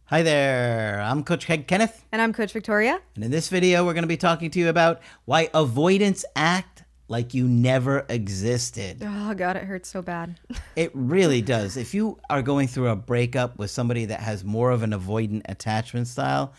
Hi there, I'm Coach Kenneth. And I'm Coach Victoria. And in this video, we're going to be talking to you about why avoidants act like you never existed. Oh, God, it hurts so bad. It really does. If you are going through a breakup with somebody that has more of an avoidant attachment style,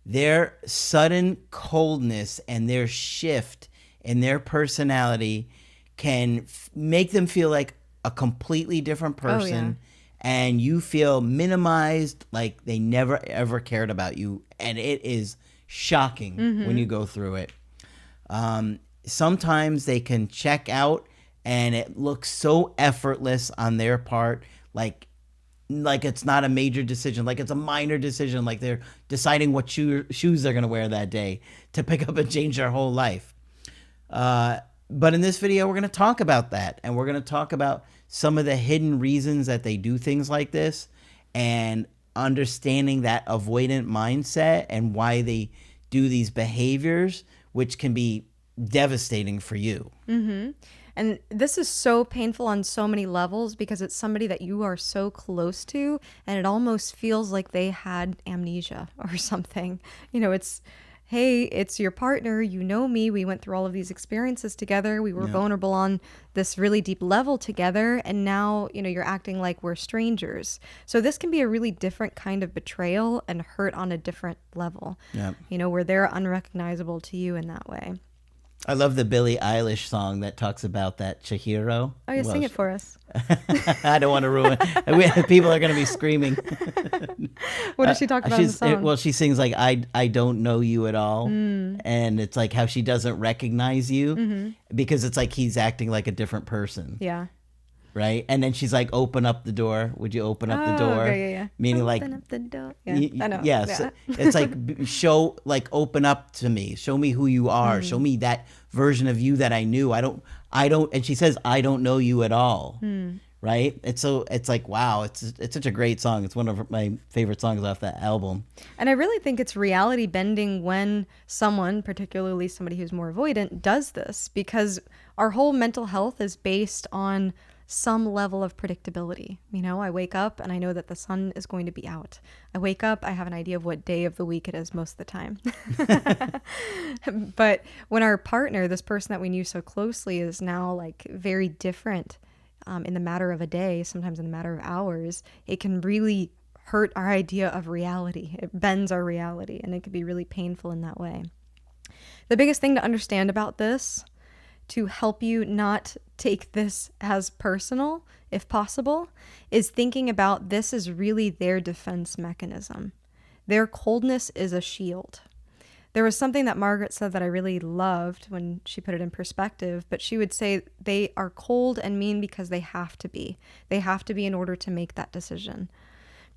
their sudden coldness and their shift in their personality can make them feel like a completely different person. Oh, yeah. And you feel minimized, like they never ever cared about you. And it is shocking when you go through it. Sometimes they can check out and it looks so effortless on their part, like it's not a major decision, like it's a minor decision, like they're deciding what shoes they're going to wear that day to pick up and change their whole life. But in this video, we're going to talk about that, and we're going to talk about some of the hidden reasons that they do things like this and understanding that avoidant mindset and why they do these behaviors, which can be devastating for you. And this is so painful on so many levels because it's somebody that you are so close to, and it almost feels like they had amnesia or something. You know, it's, hey, it's your partner, you know me, we went through all of these experiences together, we were vulnerable on this really deep level together, and now, you know, you're acting like we're strangers. So this can be a really different kind of betrayal and hurt on a different level, you know, where they're unrecognizable to you in that way. I love the Billie Eilish song that talks about that, Chihiro. Oh, yeah, sing it for us. I don't want to ruin it. People are going to be screaming. What does she talk about in the song? Well, she sings like, I don't know you at all. And it's like how she doesn't recognize you because it's like he's acting like a different person. Yeah. Right? And then she's like, open up the door. Would you open up the door? Okay, yeah. Meaning open like, up the door. Yeah, I know. Yes. Yeah. It's like, open up to me. Show me who you are. Show me that version of you that I knew. I don't, and she says, I don't know you at all. Right? It's like, wow, it's such a great song. It's one of my favorite songs off that album. And I really think it's reality bending when someone, particularly somebody who's more avoidant, does this, because our whole mental health is based on some level of predictability. You know, I wake up and I know that the sun is going to be out. I wake up, I have an idea of what day of the week it is most of the time. But when our partner, this person that we knew so closely, is now like very different in the matter of a day, sometimes in the matter of hours, it can really hurt our idea of reality. It bends our reality, and it can be really painful in that way. The biggest thing to understand about this, to help you not take this as personal, if possible, is thinking about this is really their defense mechanism. Their coldness is a shield. There was something that Margaret said that I really loved when she put it in perspective, but she would say they are cold and mean because they have to be. They have to be in order to make that decision.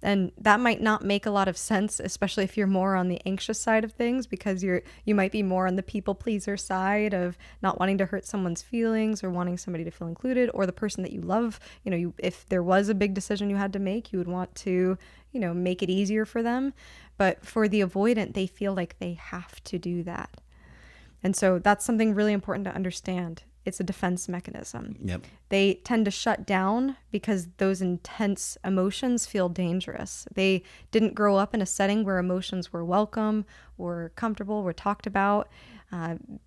And that might not make a lot of sense, especially if you're more on the anxious side of things, because you might be more on the people pleaser side of not wanting to hurt someone's feelings or wanting somebody to feel included, or the person that you love. You know, if there was a big decision you had to make, you would want to, you know, make it easier for them. But for the avoidant, they feel like they have to do that. And so that's something really important to understand. It's a defense mechanism. Yep. They tend to shut down because those intense emotions feel dangerous. They didn't grow up in a setting where emotions were welcome or comfortable, were talked about.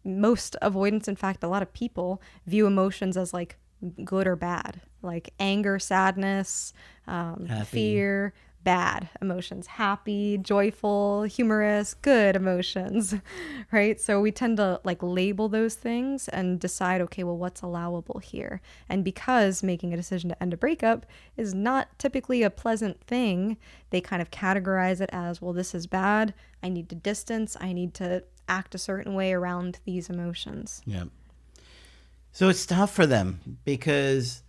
Most avoidants, in fact, a lot of people view emotions as like good or bad, like anger, sadness, fear, bad emotions, happy, joyful, humorous, good emotions, right? So we tend to like label those things and decide, okay, well, what's allowable here? And because making a decision to end a breakup is not typically a pleasant thing, they kind of categorize it as, well, this is bad. I need to distance. I need to act a certain way around these emotions. Yeah. So it's tough for them because,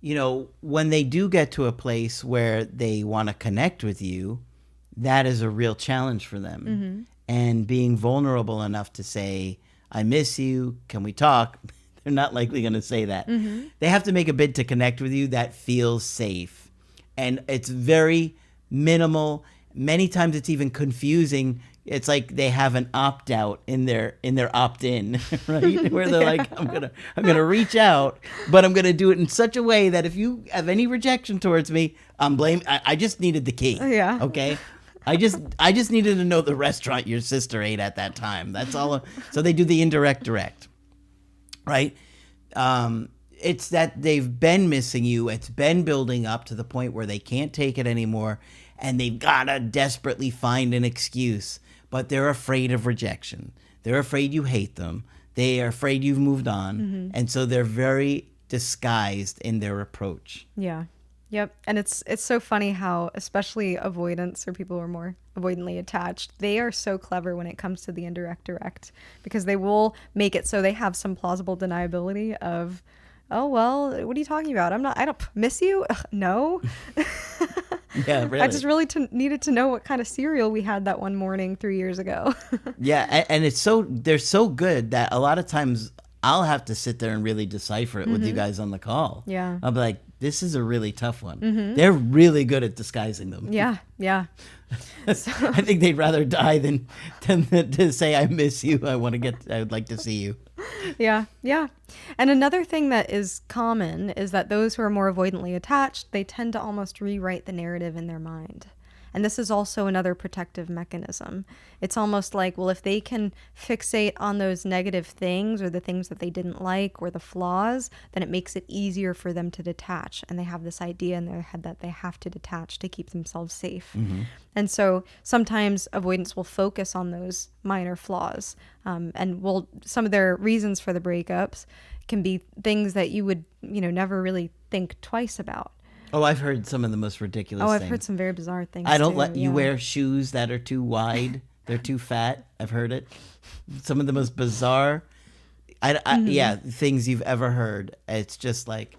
you know, when they do get to a place where they want to connect with you, that is a real challenge for them. And being vulnerable enough to say, I miss you, can we talk? They're not likely going to say that. They have to make a bid to connect with you that feels safe. And it's very minimal. Many times it's even confusing. It's like they have an opt out in their opt in, right? Where they're like, I'm gonna reach out, but I'm gonna do it in such a way that if you have any rejection towards me, I just needed the key. Yeah. Okay. I just needed to know the restaurant your sister ate at that time. That's all. So they do the indirect direct, right? It's that they've been missing you. It's been building up to the point where they can't take it anymore, and they've gotta desperately find an excuse. But they're afraid of rejection. They're afraid you hate them. They are afraid you've moved on, and so they're very disguised in their approach. Yeah. Yep. And it's so funny how, especially avoidants or people who are more avoidantly attached, they are so clever when it comes to the indirect direct, because they will make it so they have some plausible deniability of, oh, well, what are you talking about? I don't miss you. Ugh, no. Yeah, really. I just really needed to know what kind of cereal we had that one morning 3 years ago. Yeah. And they're so good that a lot of times I'll have to sit there and really decipher it with you guys on the call. Yeah. I'll be like, this is a really tough one. They're really good at disguising them. Yeah. Yeah. I think they'd rather die than to say, I miss you. I would like to see you. Yeah. Yeah. And another thing that is common is that those who are more avoidantly attached, they tend to almost rewrite the narrative in their mind. And this is also another protective mechanism. It's almost like, well, if they can fixate on those negative things or the things that they didn't like or the flaws, then it makes it easier for them to detach. And they have this idea in their head that they have to detach to keep themselves safe. And so sometimes avoidants will focus on those minor flaws. Some of their reasons for the breakups can be things that you would, never really think twice about. Oh, I've heard some of the most ridiculous things. I've heard some very bizarre things. I don't too, let you wear shoes that are too wide. They're too fat. I've heard it. Some of the most bizarre, things you've ever heard. It's just like,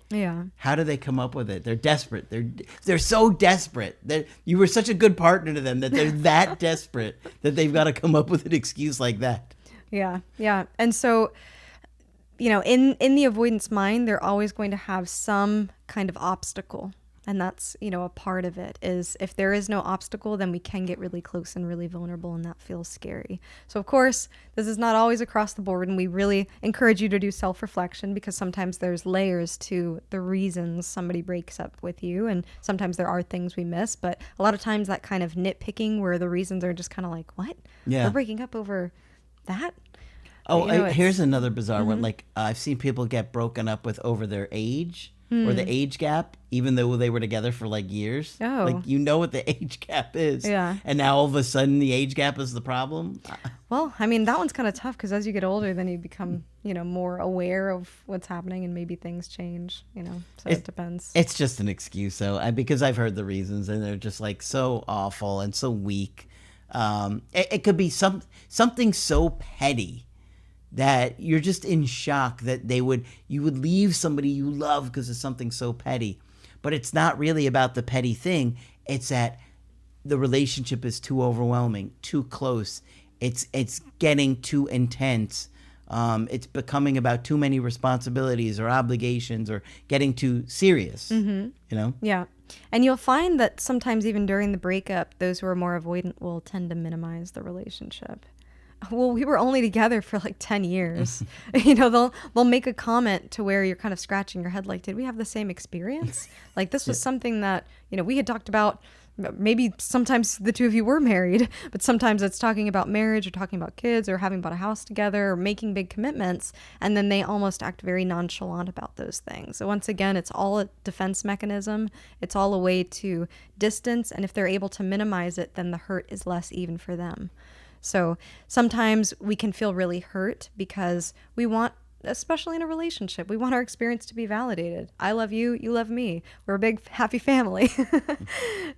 how do they come up with it? They're desperate. They're so desperate that you were such a good partner to them that they're that desperate that they've got to come up with an excuse like that. Yeah, yeah. And so, in the avoidance mind, they're always going to have some kind of obstacle. And that's, a part of it is if there is no obstacle, then we can get really close and really vulnerable, and that feels scary. So, of course, this is not always across the board, and we really encourage you to do self-reflection, because sometimes there's layers to the reasons somebody breaks up with you, and sometimes there are things we miss, but a lot of times that kind of nitpicking where the reasons are just kind of like, what? Yeah. We're breaking up over that? Oh, here's another bizarre one. Like, I've seen people get broken up with over their age. Or the age gap, even though they were together for like years. Oh. Like, what the age gap is. Yeah. And now all of a sudden the age gap is the problem. Well, I mean, that one's kind of tough because as you get older, then you become, more aware of what's happening and maybe things change, so it depends. It's just an excuse, though, because I've heard the reasons and they're just like so awful and so weak. It could be something so petty that you're just in shock that you would leave somebody you love because of something so petty. But it's not really about the petty thing. It's that the relationship is too overwhelming, too close. It's getting too intense. It's becoming about too many responsibilities or obligations or getting too serious, Yeah. And you'll find that sometimes even during the breakup, those who are more avoidant will tend to minimize the relationship. Well, we were only together for like 10 years. They'll make a comment to where you're kind of scratching your head like, did we have the same experience? Like, this was something that, we had talked about. Maybe sometimes the two of you were married, but sometimes it's talking about marriage or talking about kids or having bought a house together or making big commitments. And then they almost act very nonchalant about those things. So once again, it's all a defense mechanism. It's all a way to distance. And if they're able to minimize it, then the hurt is less even for them. So sometimes we can feel really hurt because we want, especially in a relationship, we want our experience to be validated. I love you, you love me. We're a big, happy family. Isn't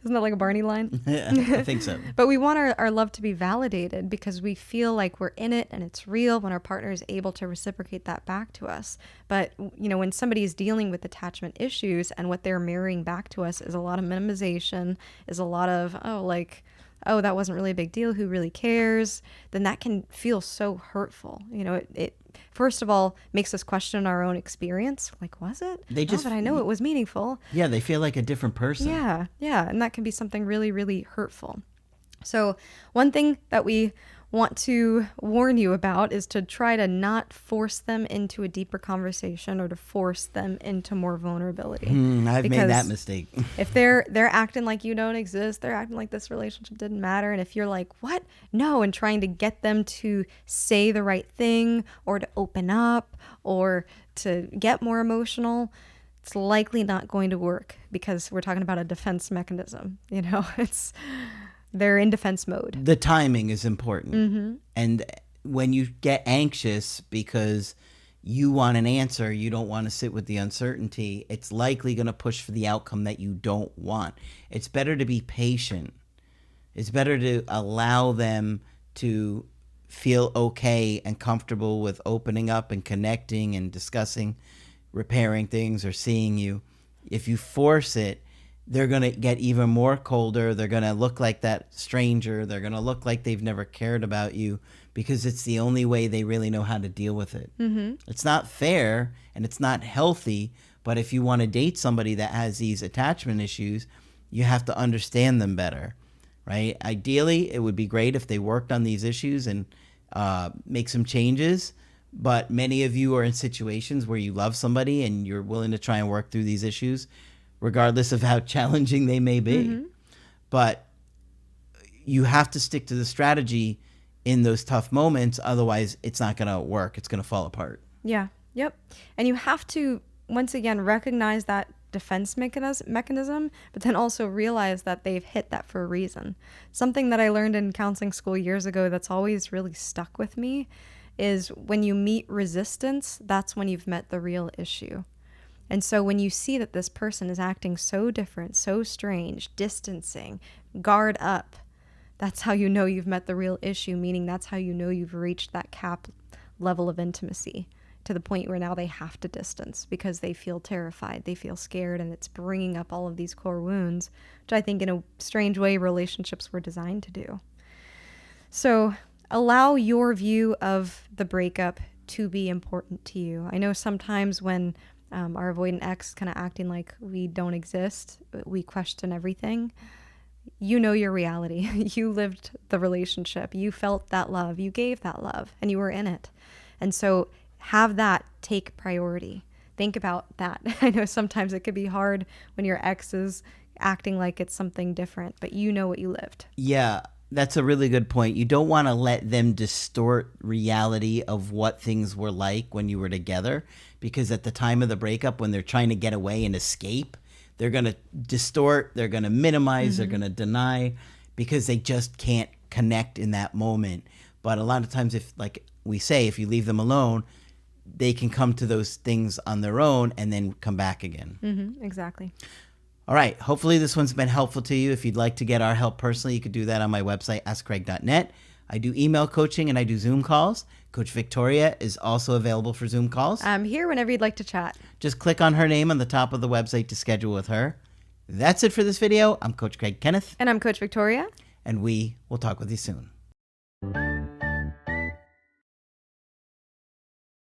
that like a Barney line? Yeah, I think so. But we want our love to be validated because we feel like we're in it and it's real when our partner is able to reciprocate that back to us. But, when somebody is dealing with attachment issues and what they're mirroring back to us is a lot of minimization, is a lot of, oh, that wasn't really a big deal, who really cares, then that can feel so hurtful. It first of all makes us question our own experience. Like, was it? But I know it was meaningful. Yeah, they feel like a different person. Yeah, and that can be something really, really hurtful. So one thing that we want to warn you about is to try to not force them into a deeper conversation or to force them into more vulnerability. I've made that mistake. If they're acting like you don't exist, they're acting like this relationship didn't matter, and if you're like, what? No, and trying to get them to say the right thing or to open up or to get more emotional, it's likely not going to work because we're talking about a defense mechanism. They're in defense mode. The timing is important. And when you get anxious because you want an answer, you don't want to sit with the uncertainty, it's likely going to push for the outcome that you don't want. It's better to be patient. It's better to allow them to feel okay and comfortable with opening up and connecting and discussing, repairing things or seeing you. If you force it, they're going to get even more colder. They're going to look like that stranger. They're going to look like they've never cared about you because it's the only way they really know how to deal with it. It's not fair and it's not healthy, but if you want to date somebody that has these attachment issues, you have to understand them better, right? Ideally, it would be great if they worked on these issues and make some changes, but many of you are in situations where you love somebody and you're willing to try and work through these issues regardless of how challenging they may be. But you have to stick to the strategy in those tough moments. Otherwise, it's not going to work. It's going to fall apart. Yeah. Yep. And you have to, once again, recognize that defense mechanism, but then also realize that they've hit that for a reason. Something that I learned in counseling school years ago that's always really stuck with me is when you meet resistance, that's when you've met the real issue. And so when you see that this person is acting so different, so strange, distancing, guard up, that's how you know you've met the real issue, meaning that's how you know you've reached that cap level of intimacy to the point where now they have to distance because they feel terrified, they feel scared, and it's bringing up all of these core wounds, which I think in a strange way relationships were designed to do. So allow your view of the breakup to be important to you. I know sometimes when our avoidant ex kind of acting like we don't exist, we question everything. You know your reality. You lived the relationship. You felt that love. You gave that love and you were in it. And so have that take priority. Think about that. I know sometimes it could be hard when your ex is acting like it's something different, but you know what you lived. Yeah, that's a really good point. You don't want to let them distort reality of what things were like when you were together, because at the time of the breakup, when they're trying to get away and escape, they're going to distort, they're going to minimize, they're going to deny, because they just can't connect in that moment. But a lot of times, if, like we say, if you leave them alone, they can come to those things on their own and then come back again. Exactly. All right. Hopefully this one's been helpful to you. If you'd like to get our help personally, you could do that on my website, askcraig.net. I do email coaching and I do Zoom calls. Coach Victoria is also available for Zoom calls. I'm here whenever you'd like to chat. Just click on her name on the top of the website to schedule with her. That's it for this video. I'm Coach Craig Kenneth. And I'm Coach Victoria. And we will talk with you soon.